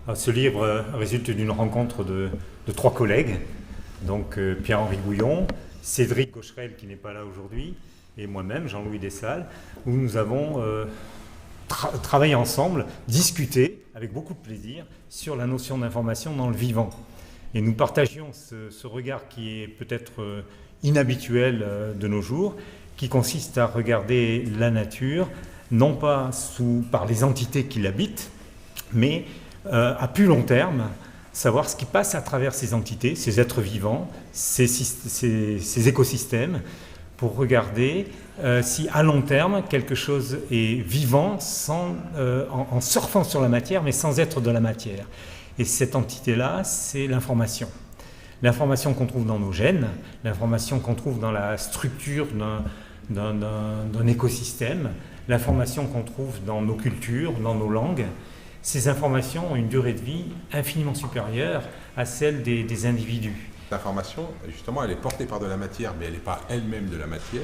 Alors, ce livre résulte d'une rencontre de 3 collègues, donc Pierre-Henri Bouillon, Cédric Gaucherel qui n'est pas là aujourd'hui, et moi-même, Jean-Louis Dessalles, où nous avons travaillé ensemble, discuté avec beaucoup de plaisir sur la notion d'information dans le vivant. Et nous partagions ce regard qui est peut-être inhabituel de nos jours, qui consiste à regarder la nature, non pas par les entités qui l'habitent, mais à plus long terme, savoir ce qui passe à travers ces entités, ces êtres vivants, ces écosystèmes, pour regarder si à long terme quelque chose est vivant en surfant sur la matière, mais sans être de la matière. Et cette entité-là, c'est l'information. L'information qu'on trouve dans nos gènes, l'information qu'on trouve dans la structure d'un écosystème, l'information qu'on trouve dans nos cultures, dans nos langues. Ces informations ont une durée de vie infiniment supérieure à celle des individus. L'information, justement, elle est portée par de la matière, mais elle n'est pas elle-même de la matière.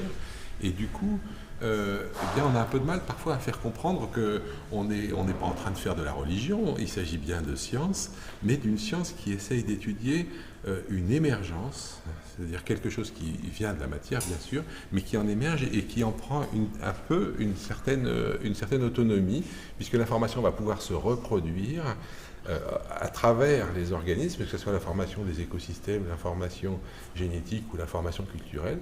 Et du coup, eh bien, on a un peu de mal parfois à faire comprendre qu'on n'est pas en train de faire de la religion, il s'agit bien de science, mais d'une science qui essaye d'étudier une émergence, c'est-à-dire quelque chose qui vient de la matière, bien sûr, mais qui en émerge et qui en prend un peu une certaine autonomie, puisque l'information va pouvoir se reproduire à travers les organismes, que ce soit l'information des écosystèmes, l'information génétique ou l'information culturelle.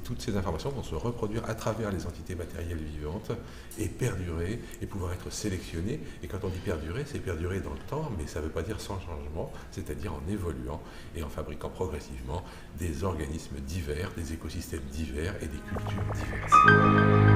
Toutes ces informations vont se reproduire à travers les entités matérielles vivantes et perdurer et pouvoir être sélectionnées. Et quand on dit perdurer, c'est perdurer dans le temps, mais ça ne veut pas dire sans changement, c'est-à-dire en évoluant et en fabriquant progressivement des organismes divers, des écosystèmes divers et des cultures diverses.